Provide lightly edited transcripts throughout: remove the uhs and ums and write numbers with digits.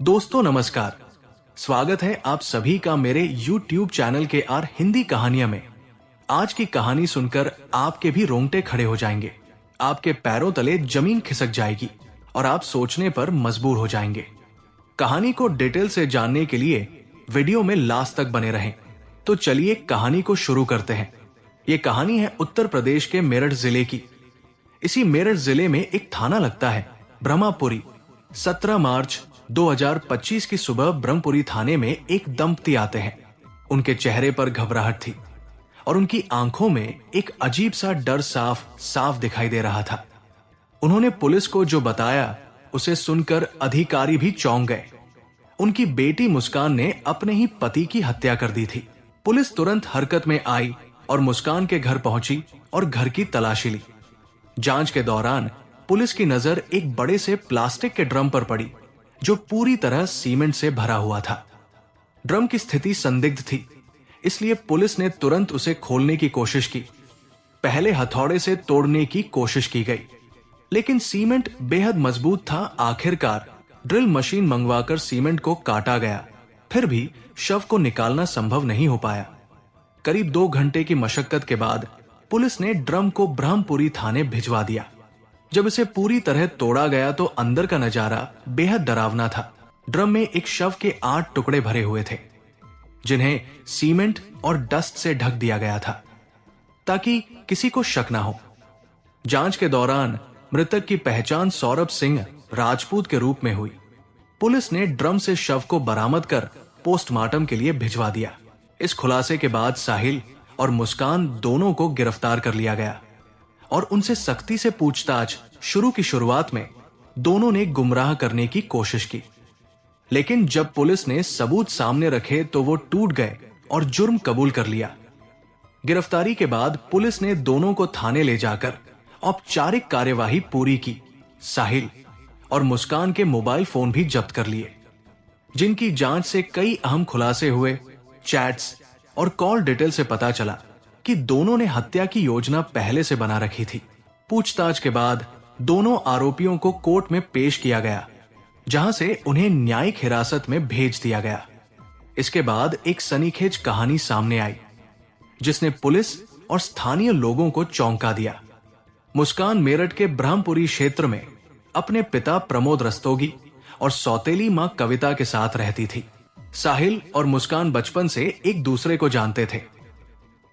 दोस्तों नमस्कार। स्वागत है आप सभी का मेरे YouTube चैनल के आर हिंदी कहानियां में। आज की कहानी सुनकर आपके भी रोंगटे खड़े हो जाएंगे, आपके पैरों तले जमीन खिसक जाएगी और आप सोचने पर मजबूर हो जाएंगे। कहानी को डिटेल से जानने के लिए वीडियो में लास्ट तक बने रहें। तो चलिए कहानी को शुरू करते हैं। ये कहानी है उत्तर प्रदेश के मेरठ जिले की। इसी मेरठ जिले में एक थाना लगता है ब्रह्मापुरी। 17 मार्च 2025 की सुबह ब्रह्मपुरी थाने में एक दंपति आते हैं। उनके चेहरे पर घबराहट थी और उनकी आंखों में एक अजीब सा डर साफ साफ दिखाई दे रहा था। उन्होंने पुलिस को जो बताया उसे सुनकर अधिकारी भी चौंक गए। उनकी बेटी मुस्कान ने अपने ही पति की हत्या कर दी थी। पुलिस तुरंत हरकत में आई और मुस्कान के घर पहुंची और घर की तलाशी ली। जांच के दौरान पुलिस की नजर एक बड़े से प्लास्टिक के ड्रम पर पड़ी जो पूरी तरह सीमेंट से भरा हुआ था। ड्रम की स्थिति संदिग्ध थी, इसलिए पुलिस ने तुरंत उसे खोलने की कोशिश की। पहले हथौड़े से तोड़ने की कोशिश की गई, लेकिन सीमेंट बेहद मजबूत था। आखिरकार ड्रिल मशीन मंगवाकर सीमेंट को काटा गया, फिर भी शव को निकालना संभव नहीं हो पाया। करीब 2 घंटे की मशक्कत के बाद पुलिस ने ड्रम को ब्रह्मपुरी थाने भिजवा दिया। जब इसे पूरी तरह तोड़ा गया तो अंदर का नजारा बेहद डरावना था। ड्रम में एक शव के 8 टुकड़े भरे हुए थे, जिन्हें सीमेंट और डस्ट से ढक दिया गया था ताकि किसी को शक ना हो। जांच के दौरान मृतक की पहचान सौरभ सिंह राजपूत के रूप में हुई। पुलिस ने ड्रम से शव को बरामद कर पोस्टमार्टम के लिए भिजवा दिया। इस खुलासे के बाद साहिल और मुस्कान दोनों को गिरफ्तार कर लिया गया और उनसे सख्ती से पूछताछ शुरू की शुरुआत में दोनों ने गुमराह करने की कोशिश की, लेकिन जब पुलिस ने सबूत सामने रखे तो वो टूट गए और जुर्म कबूल कर लिया। गिरफ्तारी के बाद पुलिस ने दोनों को थाने ले जाकर औपचारिक कार्यवाही पूरी की। साहिल और मुस्कान के मोबाइल फोन भी जब्त कर लिए, जिनकी जांच से कई अहम खुलासे हुए। चैट्स और कॉल डिटेल से पता चला कि दोनों ने हत्या की योजना पहले से बना रखी थी। पूछताछ के बाद दोनों आरोपियों को कोर्ट में पेश किया गया, जहां से उन्हें न्यायिक हिरासत में भेज दिया गया। इसके बाद एक सनीखेज कहानी सामने आई, जिसने पुलिस और स्थानीय लोगों को चौंका दिया। मुस्कान मेरठ के ब्रह्मपुरी क्षेत्र में अपने पिता प्रमोद रस्तोगी और सौतेली मां कविता के साथ रहती थी। साहिल और मुस्कान बचपन से एक दूसरे को जानते थे।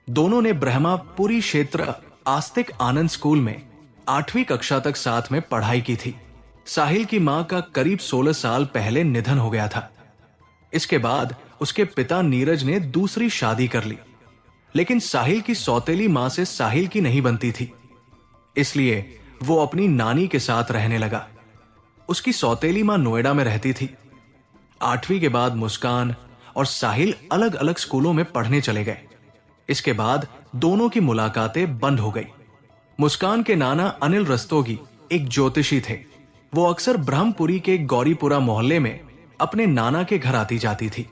दोनों ने ब्रह्मपुरी क्षेत्र आस्तिक आनंद स्कूल में 8वीं कक्षा तक साथ में पढ़ाई की थी। साहिल की मां का करीब 16 साल पहले निधन हो गया था। इसके बाद उसके पिता नीरज ने दूसरी शादी कर ली, लेकिन साहिल की सौतेली मां से साहिल की नहीं बनती थी, इसलिए वो अपनी नानी के साथ रहने लगा। उसकी सौतेली मां नोएडा में रहती थी। 8वीं के बाद मुस्कान और साहिल अलग अलग स्कूलों में पढ़ने चले गए। इसके बाद दोनों की मुलाकातें बंद हो गई। मुस्कान के नाना अनिल रस्तोगी एक ज्योतिषी थे। वो अक्सर ब्रह्मपुरी के गौरीपुरा मोहल्ले में अपने नाना के घर आती जाती थी।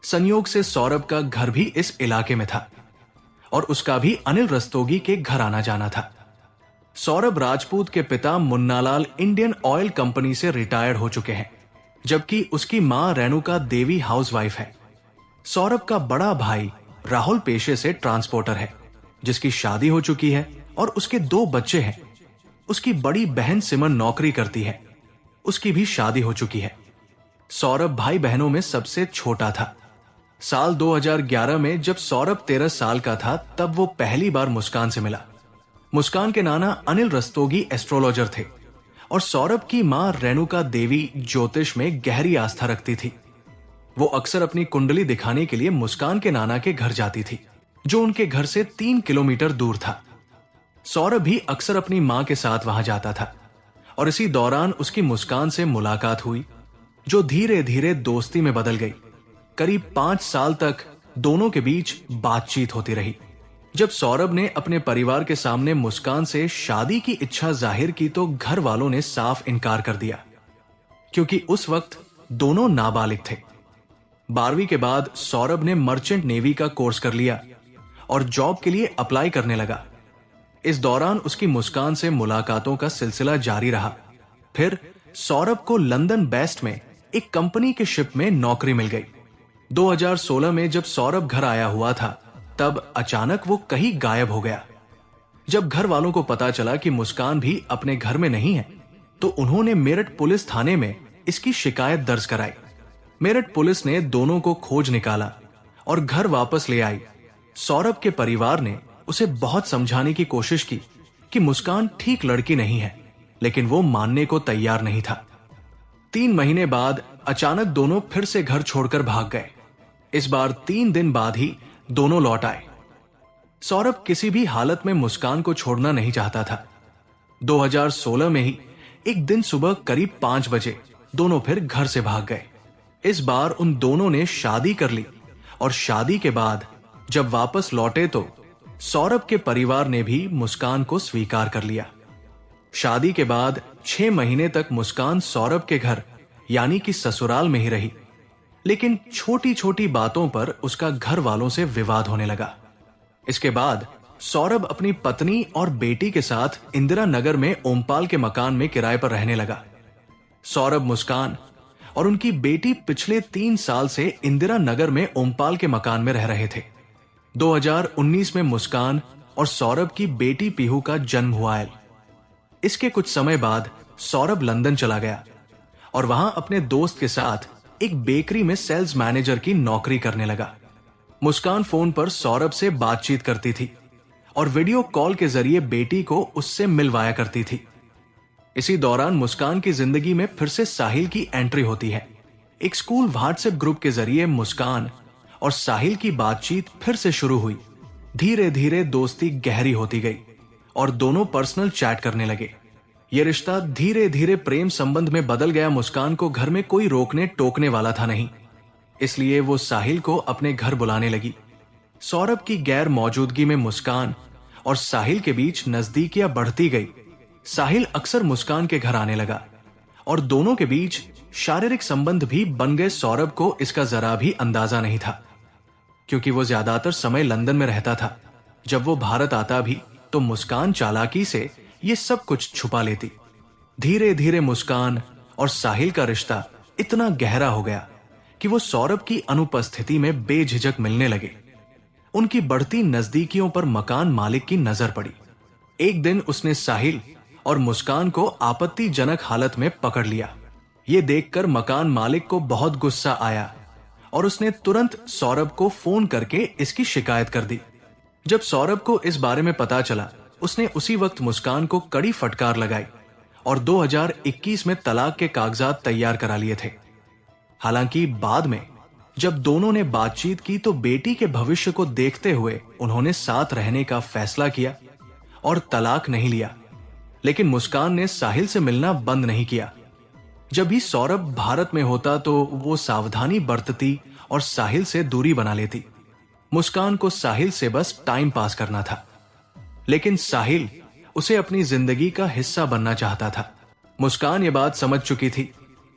संयोग से सौरभ का घर भी इस इलाके में था और उसका भी अनिल रस्तोगी के घर आना जाना था। सौरभ राजपूत के पिता मुन्नालाल इंडियन ऑयल कंपनी से रिटायर्ड हो चुके हैं, जबकि उसकी मां रेणुका देवी हाउसवाइफ है। सौरभ का बड़ा भाई राहुल पेशे से ट्रांसपोर्टर है, जिसकी शादी हो चुकी है और उसके 2 बच्चे हैं। उसकी बड़ी बहन सिमन नौकरी करती है, उसकी भी शादी हो चुकी है। सौरभ भाई बहनों में सबसे छोटा था। साल 2011 में जब सौरभ 13 साल का था, तब वो पहली बार मुस्कान से मिला। मुस्कान के नाना अनिल रस्तोगी एस्ट्रोलॉजर थे और सौरभ की मां रेणुका देवी ज्योतिष में गहरी आस्था रखती थी। वो अक्सर अपनी कुंडली दिखाने के लिए मुस्कान के नाना के घर जाती थी, जो उनके घर से 3 किलोमीटर दूर था। सौरभ भी अक्सर अपनी मां के साथ वहां जाता था और इसी दौरान उसकी मुस्कान से मुलाकात हुई, जो धीरे धीरे दोस्ती में बदल गई। करीब 5 साल तक दोनों के बीच बातचीत होती रही। जब सौरभ ने अपने परिवार के सामने मुस्कान से शादी की इच्छा जाहिर की तो घर वालों ने साफ इनकार कर दिया, क्योंकि उस वक्त दोनों नाबालिग थे। 12वीं के बाद सौरभ ने मर्चेंट नेवी का कोर्स कर लिया और जॉब के लिए अप्लाई करने लगा। इस दौरान उसकी मुस्कान से मुलाकातों का सिलसिला जारी रहा। फिर सौरभ को लंदन बेस्ट में एक कंपनी के शिप में नौकरी मिल गई। 2016 में जब सौरभ घर आया हुआ था, तब अचानक वो कहीं गायब हो गया। जब घर वालों को पता चला कि मुस्कान भी अपने घर में नहीं है, तो उन्होंने मेरठ पुलिस थाने में इसकी शिकायत दर्ज कराई। मेरठ पुलिस ने दोनों को खोज निकाला और घर वापस ले आई। सौरभ के परिवार ने उसे बहुत समझाने की कोशिश की कि मुस्कान ठीक लड़की नहीं है, लेकिन वो मानने को तैयार नहीं था। 3 महीने बाद अचानक दोनों फिर से घर छोड़कर भाग गए। इस बार 3 दिन बाद ही दोनों लौट आए। सौरभ किसी भी हालत में मुस्कान को छोड़ना नहीं चाहता था। 2016 में ही एक दिन सुबह करीब 5 बजे दोनों फिर घर से भाग गए। इस बार उन दोनों ने शादी कर ली और शादी के बाद जब वापस लौटे तो सौरभ के परिवार ने भी मुस्कान को स्वीकार कर लिया। शादी के बाद 6 महीने तक मुस्कान सौरभ के घर यानी कि ससुराल में ही रही, लेकिन छोटी छोटी बातों पर उसका घर वालों से विवाद होने लगा। इसके बाद सौरभ अपनी पत्नी और बेटी के साथ इंदिरा नगर में ओमपाल के मकान में किराए पर रहने लगा। सौरभ, मुस्कान और उनकी बेटी पिछले 3 साल से इंदिरा नगर में ओमपाल के मकान में रह रहे थे। 2019 में मुस्कान और सौरभ की बेटी पीहू का जन्म हुआ है। इसके कुछ समय बाद सौरभ लंदन चला गया और वहां अपने दोस्त के साथ एक बेकरी में सेल्स मैनेजर की नौकरी करने लगा। मुस्कान फोन पर सौरभ से बातचीत करती थी और वीडियो कॉल के जरिए बेटी को उससे मिलवाया करती थी। इसी दौरान मुस्कान की जिंदगी में फिर से साहिल की एंट्री होती है। एक स्कूल व्हाट्सएप ग्रुप के जरिए मुस्कान और साहिल की बातचीत फिर से शुरू हुई। धीरे धीरे दोस्ती गहरी होती गई और दोनों पर्सनल चैट करने लगे। यह रिश्ता धीरे धीरे प्रेम संबंध में बदल गया। मुस्कान को घर में कोई रोकने टोकने वाला था नहीं, इसलिए वो साहिल को अपने घर बुलाने लगी। सौरभ की गैर मौजूदगी में मुस्कान और साहिल के बीच नजदीकियां बढ़ती गई। साहिल अक्सर मुस्कान के घर आने लगा और दोनों के बीच शारीरिक संबंध भी बन गए। सौरभ को इसका जरा भी अंदाजा नहीं था, क्योंकि वो ज्यादातर समय लंदन में रहता था। जब वो भारत आता भी तो मुस्कान चालाकी से ये सब कुछ छुपा लेती। धीरे धीरे मुस्कान और साहिल का रिश्ता इतना गहरा हो गया कि वो सौरभ की अनुपस्थिति में बेझिझक मिलने लगे। उनकी बढ़ती नजदीकियों पर मकान मालिक की नजर पड़ी। एक दिन उसने साहिल और मुस्कान को आपत्तिजनक हालत में पकड़ लिया। ये देखकर मकान मालिक को बहुत गुस्सा आया और उसने तुरंत सौरभ को फोन करके इसकी शिकायत कर दी। जब सौरभ को इस बारे में पता चला, उसने उसी वक्त मुस्कान को कड़ी फटकार लगाई और 2021 में तलाक के कागजात तैयार करा लिए थे। हालांकि बाद में जब दोनों ने बातचीत की तो बेटी के भविष्य को देखते हुए उन्होंने साथ रहने का फैसला किया और तलाक नहीं लिया। लेकिन मुस्कान ने साहिल से मिलना बंद नहीं किया। जब भी सौरभ भारत में होता तो वो सावधानी बरतती और साहिल से दूरी बना लेती। मुस्कान को साहिल से बस टाइम पास करना था, लेकिन साहिल उसे अपनी जिंदगी का हिस्सा बनना चाहता था। मुस्कान ये बात समझ चुकी थी,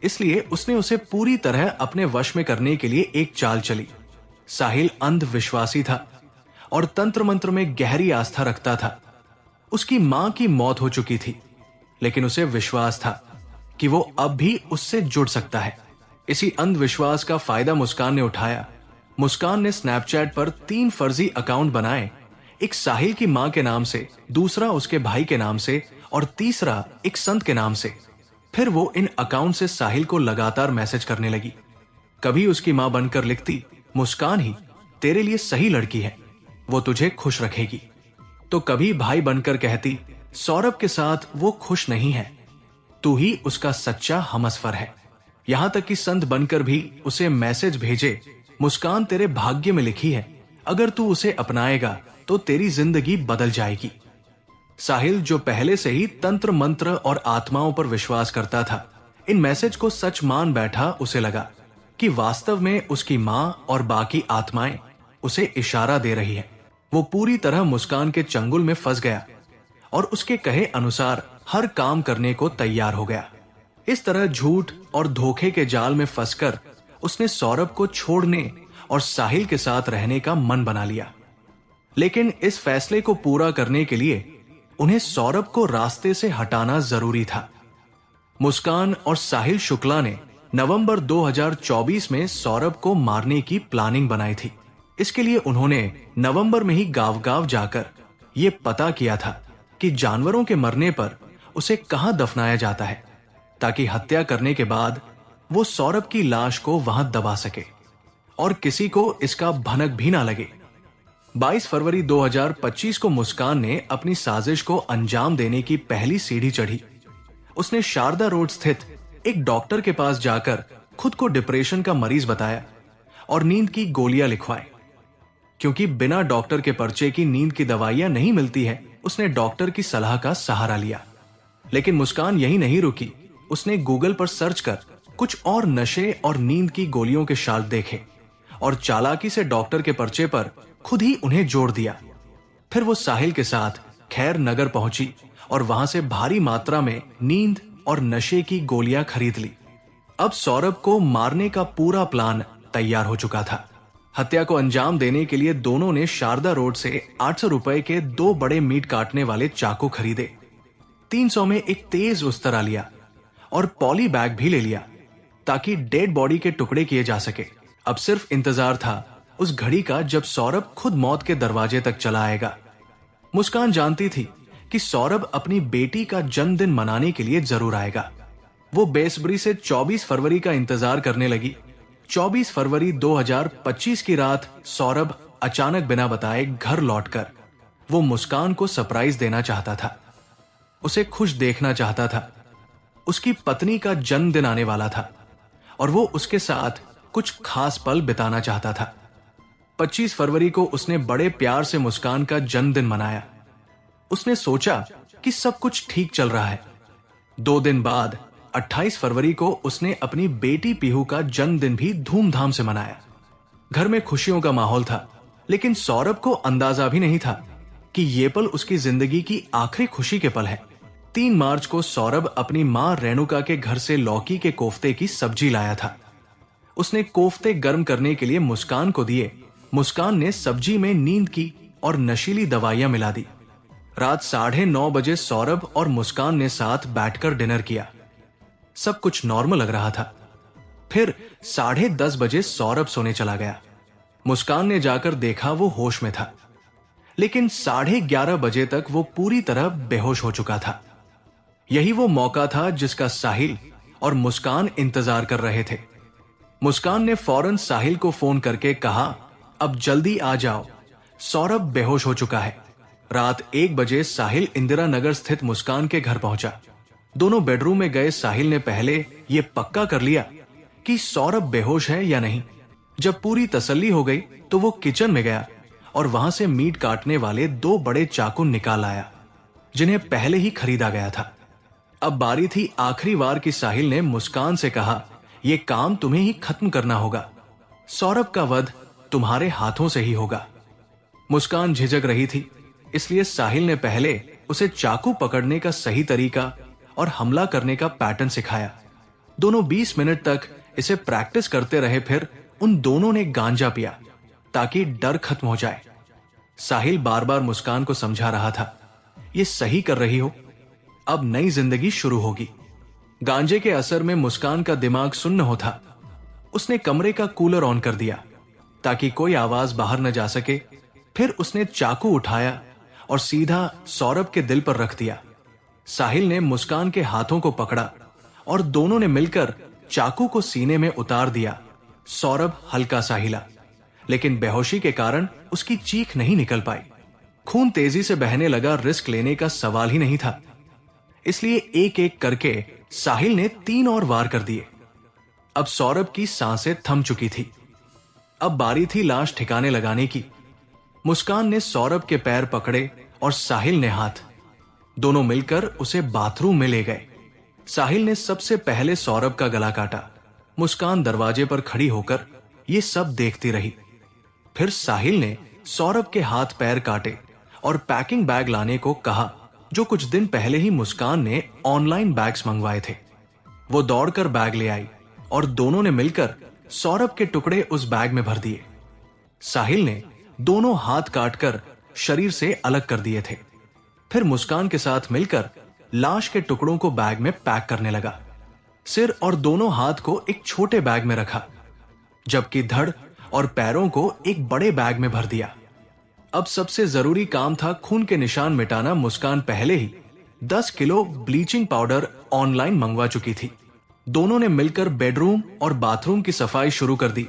इसलिए उसने उसे पूरी तरह अपने वश में करने के लिए एक चाल चली। साहिल अंधविश्वासी था और तंत्र मंत्र में गहरी आस्था रखता था। उसकी मां की मौत हो चुकी थी, लेकिन उसे विश्वास था कि वो अब भी उससे जुड़ सकता है। इसी अंधविश्वास का फायदा मुस्कान ने उठाया। मुस्कान ने स्नैपचैट पर 3 फर्जी अकाउंट बनाए, एक साहिल की मां के नाम से, दूसरा उसके भाई के नाम से और तीसरा एक संत के नाम से। फिर वो इन अकाउंट से साहिल को लगातार मैसेज करने लगी। कभी उसकी मां बनकर लिखती, मुस्कान ही तेरे लिए सही लड़की है, वो तुझे खुश रखेगी। तो कभी भाई बनकर कहती, सौरभ के साथ वो खुश नहीं है, तू ही उसका सच्चा हमसफर है। यहां तक कि संत बनकर भी उसे मैसेज भेजे, मुस्कान तेरे भाग्य में लिखी है, अगर तू उसे अपनाएगा तो तेरी जिंदगी बदल जाएगी। साहिल, जो पहले से ही तंत्र मंत्र और आत्माओं पर विश्वास करता था, इन मैसेज को सच मान बैठा। उसे लगा कि वास्तव में उसकी मां और बाकी आत्माएं उसे इशारा दे रही है। वो पूरी तरह मुस्कान के चंगुल में फंस गया और उसके कहे अनुसार हर काम करने को तैयार हो गया। इस तरह झूठ और धोखे के जाल में फंसकर उसने सौरभ को छोड़ने और साहिल के साथ रहने का मन बना लिया। लेकिन इस फैसले को पूरा करने के लिए उन्हें सौरभ को रास्ते से हटाना जरूरी था। मुस्कान और साहिल शुक्ला ने नवंबर 2024 में सौरभ को मारने की प्लानिंग बनाई थी। इसके लिए उन्होंने नवंबर में ही गांव-गांव जाकर ये पता किया था कि जानवरों के मरने पर उसे कहां दफनाया जाता है, ताकि हत्या करने के बाद वो सौरभ की लाश को वहां दबा सके और किसी को इसका भनक भी ना लगे। 22 फरवरी 2025 को मुस्कान ने अपनी साजिश को अंजाम देने की पहली सीढ़ी चढ़ी। उसने शारदा रोड स्थित एक डॉक्टर के पास जाकर खुद को डिप्रेशन का मरीज बताया और नींद की गोलियां लिखवाई। क्योंकि बिना डॉक्टर के पर्चे की नींद की दवाइयां नहीं मिलती है, उसने डॉक्टर की सलाह का सहारा लिया। लेकिन मुस्कान यही नहीं रुकी। उसने गूगल पर सर्च कर कुछ और नशे और नींद की गोलियों के शाल देखे और चालाकी से डॉक्टर के पर्चे पर खुद ही उन्हें जोड़ दिया। फिर वो साहिल के साथ खैर नगर पहुंची और वहां से भारी मात्रा में नींद और नशे की गोलियां खरीद ली। अब सौरभ को मारने का पूरा प्लान तैयार हो चुका था। हत्या को अंजाम देने के लिए दोनों ने शारदा रोड से 800 रुपए के 2 बड़े मीट काटने वाले चाकू खरीदे। 300 में एक तेज उस्तरा लिया और पॉली बैग भी ले लिया ताकि डेड बॉडी के टुकड़े किए जा सके। अब सिर्फ इंतजार था उस घड़ी का जब सौरभ खुद मौत के दरवाजे तक चला आएगा। मुस्कान जानती थी कि सौरभ अपनी बेटी का जन्मदिन मनाने के लिए जरूर आएगा। वो बेसब्री से 24 फरवरी का इंतजार करने लगी। 24 फरवरी 2025 की रात सौरभ अचानक बिना बताए घर लौटकर वो मुस्कान को सरप्राइज देना चाहता था। उसे खुश देखना चाहता था। उसकी पत्नी का जन्मदिन आने वाला था और वो उसके साथ कुछ खास पल बिताना चाहता था। 25 फरवरी को उसने बड़े प्यार से मुस्कान का जन्मदिन मनाया। उसने सोचा कि सब कुछ ठीक चल रहा है। 2 दिन बाद 28 फरवरी को उसने अपनी बेटी पीहू का जन्मदिन भी धूमधाम से मनाया। घर में खुशियों का माहौल था, लेकिन सौरभ को अंदाजा भी नहीं था कि ये पल उसकी जिंदगी की आखिरी खुशी के पल है। 3 मार्च को सौरभ अपनी मां रेणुका के घर से लौकी के कोफ्ते की सब्जी लाया था। उसने कोफ्ते गर्म करने के लिए मुस्कान को दिए। मुस्कान ने सब्जी में नींद की और नशीली दवाइयां मिला दी। रात 9:30 बजे सौरभ और मुस्कान ने साथ बैठकर डिनर किया। सब कुछ नॉर्मल लग रहा था। फिर 10:30 बजे सौरभ सोने चला गया। मुस्कान ने जाकर देखा वो होश में था, लेकिन 11:30 बजे तक वो पूरी तरह बेहोश हो चुका था। यही वो मौका था जिसका साहिल और मुस्कान इंतजार कर रहे थे। मुस्कान ने फौरन साहिल को फोन करके कहा, अब जल्दी आ जाओ, सौरभ बेहोश हो चुका है। रात 1 बजे साहिल इंदिरा नगर स्थित मुस्कान के घर पहुंचा। दोनों बेडरूम में गए साहिल ने पहले ये पक्का कर लिया कि सौरभ बेहोश है या नहीं। जब पूरी तसल्ली हो गई तो वो किचन में गया और वहां से मीट काटने वाले 2 बड़े चाकू निकाल आया, जिन्हें पहले ही खरीदा गया था। अब बारी थी आखिरी बार की साहिल ने मुस्कान से कहा, यह काम तुम्हें ही खत्म करना होगा। सौरभ का वध तुम्हारे हाथों से ही होगा। मुस्कान झिझक रही थी, इसलिए साहिल ने पहले उसे चाकू पकड़ने का सही तरीका और हमला करने का पैटर्न सिखाया। दोनों 20 मिनट तक इसे प्रैक्टिस करते रहे। फिर उन दोनों ने गांजा पिया ताकि डर खत्म हो जाए। साहिल बार बार मुस्कान को समझा रहा था, ये सही कर रही हो, अब नई जिंदगी शुरू होगी। गांजे के असर में मुस्कान का दिमाग सुन्न हो था। उसने कमरे का कूलर ऑन कर दिया ताकि कोई आवाज बाहर न जा सके। फिर उसने चाकू उठाया और सीधा सौरभ के दिल पर रख दिया। साहिल ने मुस्कान के हाथों को पकड़ा और दोनों ने मिलकर चाकू को सीने में उतार दिया। सौरभ हल्का सा हिला, लेकिन बेहोशी के कारण उसकी चीख नहीं निकल पाई। खून तेजी से बहने लगा। रिस्क लेने का सवाल ही नहीं था, इसलिए एक एक करके साहिल ने 3 और वार कर दिए। अब सौरभ की सांसें थम चुकी थी। अब बारी थी लाश ठिकाने लगाने की। मुस्कान ने सौरभ के पैर पकड़े और साहिल ने हाथ। दोनों मिलकर उसे बाथरूम में ले गए। साहिल ने सबसे पहले सौरभ का गला काटा। मुस्कान दरवाजे पर खड़ी होकर ये सब देखती रही। फिर साहिल ने सौरभ के हाथ पैर काटे और पैकिंग बैग लाने को कहा, जो कुछ दिन पहले ही मुस्कान ने ऑनलाइन बैग्स मंगवाए थे। वो दौड़कर बैग ले आई और दोनों ने मिलकर सौरभ के टुकड़े उस बैग में भर दिए। साहिल ने दोनों हाथ काटकर शरीर से अलग कर दिए थे। फिर मुस्कान के साथ मिलकर लाश के टुकड़ों को बैग में पैक करने लगा। सिर और दोनों हाथ को एक छोटे बैग में रखा, जबकि धड़ और पैरों को एक बड़े बैग में भर दिया। अब सबसे जरूरी काम था खून के निशान मिटाना। मुस्कान पहले ही 10 किलो ब्लीचिंग पाउडर ऑनलाइन मंगवा चुकी थी। दोनों ने मिलकर बेडरूम और बाथरूम की सफाई शुरू कर दी।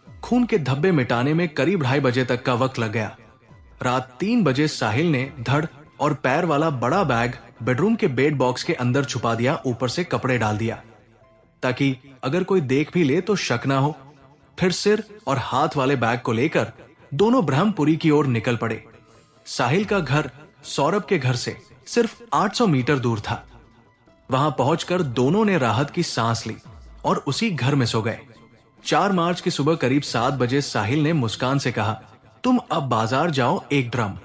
खून के धब्बे मिटाने में करीब 2:30 बजे तक का वक्त लग गया। रात 3 बजे साहिल ने धड़ और पैर वाला बड़ा बैग बेडरूम के बेड बॉक्स के अंदर छुपा दिया। ऊपर से कपड़े डाल दिया ताकि अगर कोई देख भी ले तो शक ना हो। फिर सिर और हाथ वाले बैग को लेकर दोनों ब्रह्मपुरी की ओर निकल पड़े। साहिल का घर सौरभ के घर से सिर्फ 800 मीटर दूर था। वहां पहुंचकर दोनों ने राहत की सांस ली और उसी घर में सो गए। 4 मार्च की सुबह करीब 7 बजे साहिल ने मुस्कान से कहा, तुम अब बाजार जाओ, एक ड्रम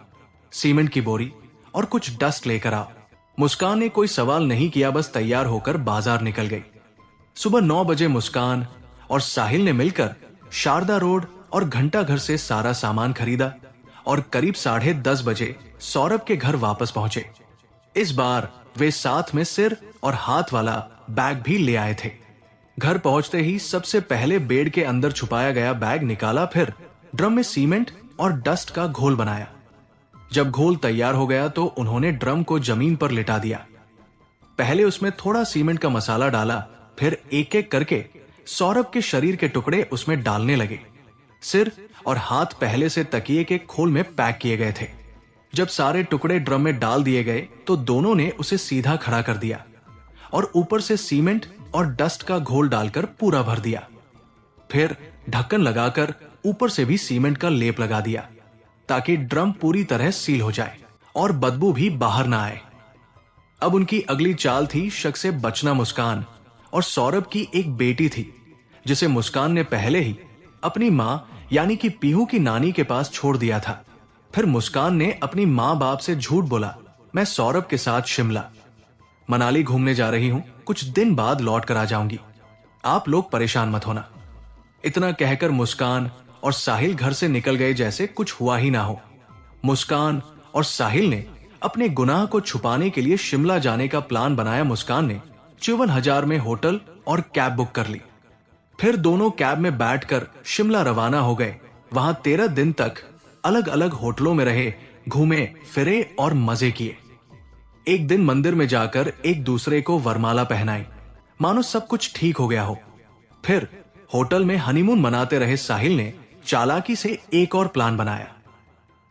सीमेंट की बोरी और कुछ डस्ट लेकर आओ। मुस्कान ने कोई सवाल नहीं किया, बस तैयार होकर बाजार निकल गई। सुबह 9 बजे मुस्कान और साहिल ने मिलकर शारदा रोड और घंटा घर से सारा सामान खरीदा और करीब 10:30 बजे सौरभ के घर वापस पहुंचे। इस बार वे साथ में सिर और हाथ वाला बैग भी ले आए थे। घर पहुंचते ही सबसे पहले बेड के अंदर छुपाया गया बैग निकाला, फिर ड्रम में सीमेंट और डस्ट का घोल बनाया। जब घोल तैयार हो गया तो उन्होंने ड्रम को जमीन पर लिटा दिया। पहले उसमें थोड़ा सीमेंट का मसाला डाला, फिर एक एक करके सौरभ के शरीर के टुकड़े उसमें डालने लगे। सिर और हाथ पहले से तकिए के खोल में पैक किए गए थे। जब सारे टुकड़े ड्रम में डाल दिए गए तो दोनों ने उसे सीधा खड़ा कर दिया और ऊपर से सीमेंट और डस्ट का घोल डालकर पूरा भर दिया। फिर ढक्कन लगाकर ऊपर से भी सीमेंट का लेप लगा दिया ताकि ड्रम पूरी तरह सील हो जाए और बदबू भी बाहर ना आए। अब उनकी अगली चाल थी शक से बचना। मुस्कान और सौरभ की एक बेटी थी जिसे मुस्कान ने पहले ही अपनी मां यानी कि पीहू की नानी के पास छोड़ दिया था। फिर मुस्कान ने अपनी मां बाप से झूठ बोला, मैं सौरभ के साथ शिमला मनाली घूमने जा रही हूं, कुछ दिन बाद लौट कर आ जाऊंगी, आप लोग परेशान मत होना। इतना कहकर मुस्कान और साहिल घर से निकल गए जैसे कुछ हुआ ही ना हो। मुस्कान और साहिल ने अपने गुनाह को छुपाने के लिए शिमला जाने का प्लान बनाया। मुस्कान ने 54,000 में होटल और कैब बुक कर ली। फिर दोनों कैब में बैठकर शिमला रवाना हो गए। वहां 13 दिन तक अलग अलग होटलों में रहे, घूमे फिरे और मजे किए। एक दिन मंदिर में जाकर एक दूसरे को वरमाला पहनाई, मानो सब कुछ ठीक हो गया हो। फिर होटल में हनीमून मनाते रहे। साहिल ने चालाकी से एक और प्लान बनाया।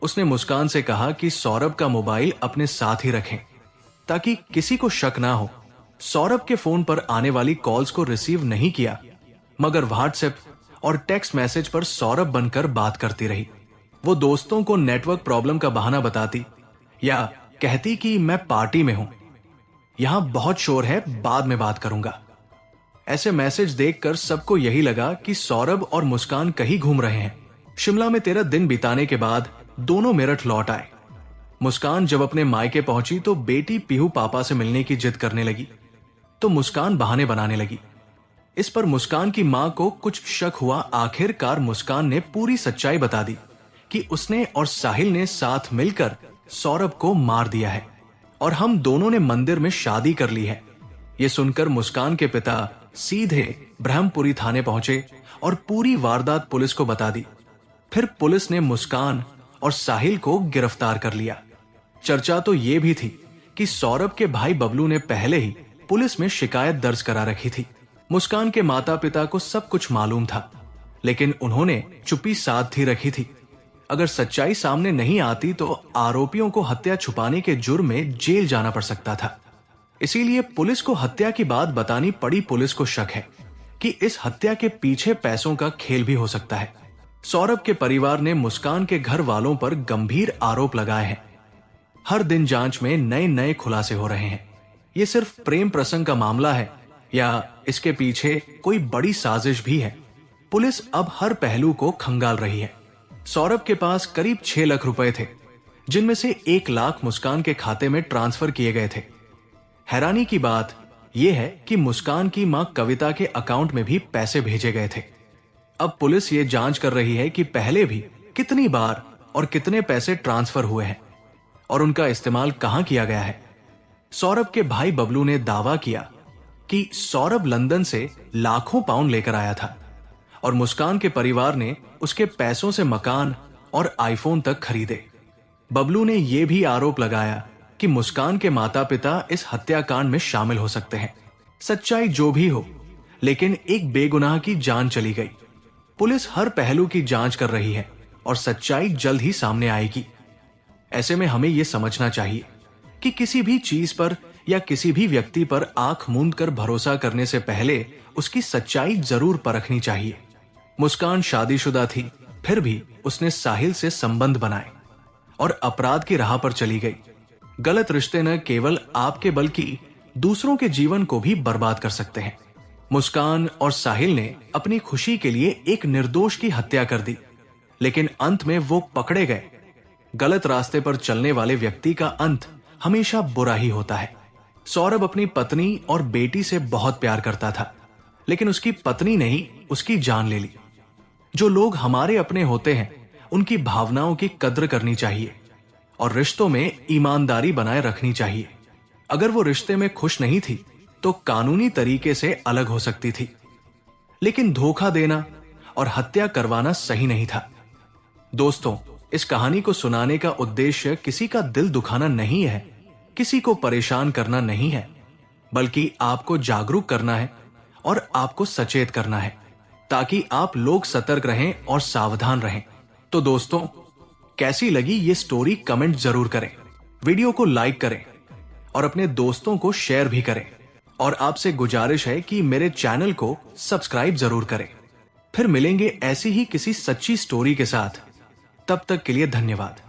उसने मुस्कान से कहा कि सौरभ का मोबाइल अपने साथ ही रखें ताकि किसी को शक ना हो। सौरभ के फोन पर आने वाली कॉल्स को रिसीव नहीं किया, मगर व्हाट्सएप और टेक्स्ट मैसेज पर सौरभ बनकर बात करती रही। वो दोस्तों को नेटवर्क प्रॉब्लम का बहाना बताती या कहती कि मैं पार्टी में हूं, यहां बहुत शोर है, बाद में बात करूंगा। ऐसे मैसेज देखकर सबको यही लगा कि सौरभ और मुस्कान कहीं घूम रहे हैं। शिमला में 13 दिन बिताने के बाद दोनों मेरठ लौट आए। मुस्कान जब अपने मायके पहुंची तो बेटी पीहू पापा से मिलने की जिद करने लगी, तो मुस्कान बहाने बनाने लगी। इस पर मुस्कान की मां को कुछ शक हुआ। आखिरकार मुस्कान ने पूरी सच्चाई बता दी कि उसने और साहिल ने साथ मिलकर सौरभ को मार दिया है और हम दोनों ने मंदिर में शादी कर ली है। यह सुनकर मुस्कान के पिता सीधे ब्रह्मपुरी थाने पहुंचे और पूरी वारदात पुलिस को बता दी। फिर पुलिस ने मुस्कान और साहिल को गिरफ्तार कर लिया। चर्चा तो यह भी थी कि सौरभ के भाई बबलू ने पहले ही पुलिस में शिकायत दर्ज करा रखी थी। मुस्कान के माता पिता को सब कुछ मालूम था, लेकिन उन्होंने चुप्पी साध ही रखी थी। अगर सच्चाई सामने नहीं आती तो आरोपियों को हत्या छुपाने के जुर्म में जेल जाना पड़ सकता था। इसीलिए पुलिस को हत्या की बात बतानी पड़ी। पुलिस को शक है कि इस हत्या के पीछे पैसों का खेल भी हो सकता है। सौरभ के परिवार ने मुस्कान के घर वालों पर गंभीर आरोप लगाए हैं। हर दिन जांच में नए नए खुलासे हो रहे हैं। ये सिर्फ प्रेम प्रसंग का मामला है या इसके पीछे कोई बड़ी साजिश भी है, पुलिस अब हर पहलू को खंगाल रही है। सौरभ के पास करीब 6 लाख रुपए थे, जिनमें से 1 लाख मुस्कान के खाते में ट्रांसफर किए गए थे। हैरानी की बात यह है कि मुस्कान की मां कविता के अकाउंट में भी पैसे भेजे गए थे। अब पुलिस ये जांच कर रही है कि पहले भी कितनी बार और कितने पैसे ट्रांसफर हुए हैं और उनका इस्तेमाल कहां किया गया है। सौरभ के भाई बबलू ने दावा किया कि सौरभ लंदन से लाखों पाउंड लेकर आया था और मुस्कान के परिवार ने उसके पैसों से मकान और आईफोन तक खरीदे। बबलू ने यह भी आरोप लगाया कि मुस्कान के माता पिता इस हत्याकांड में शामिल हो सकते हैं। सच्चाई जो भी हो, लेकिन एक बेगुनाह की जान चली गई। पुलिस हर पहलू की जांच कर रही है और सच्चाई जल्द ही सामने आएगी। ऐसे में हमें यह समझना चाहिए कि किसी भी चीज पर या किसी भी व्यक्ति पर आंख मूंद कर भरोसा करने से पहले उसकी सच्चाई जरूर परखनी चाहिए। मुस्कान शादीशुदा थी, फिर भी उसने साहिल से संबंध बनाए और अपराध की राह पर चली गई। गलत रिश्ते न केवल आपके बल्कि दूसरों के जीवन को भी बर्बाद कर सकते हैं। मुस्कान और साहिल ने अपनी खुशी के लिए एक निर्दोष की हत्या कर दी, लेकिन अंत में वो पकड़े गए। गलत रास्ते पर चलने वाले व्यक्ति का अंत हमेशा बुरा ही होता है। सौरभ अपनी पत्नी और बेटी से बहुत प्यार करता था, लेकिन उसकी पत्नी ने ही उसकी जान ले ली। जो लोग हमारे अपने होते हैं, उनकी भावनाओं की कद्र करनी चाहिए और रिश्तों में ईमानदारी बनाए रखनी चाहिए। अगर वो रिश्ते में खुश नहीं थी तो कानूनी तरीके से अलग हो सकती थी, लेकिन धोखा देना और हत्या करवाना सही नहीं था। दोस्तों, इस कहानी को सुनाने का उद्देश्य किसी का दिल दुखाना नहीं है, किसी को परेशान करना नहीं है, बल्कि आपको जागरूक करना है और आपको सचेत करना है, ताकि आप लोग सतर्क रहें और सावधान रहें। तो दोस्तों, कैसी लगी ये स्टोरी कमेंट जरूर करें, वीडियो को लाइक करें और अपने दोस्तों को शेयर भी करें। और आपसे गुजारिश है कि मेरे चैनल को सब्सक्राइब जरूर करें। फिर मिलेंगे ऐसी ही किसी सच्ची स्टोरी के साथ। तब तक के लिए धन्यवाद।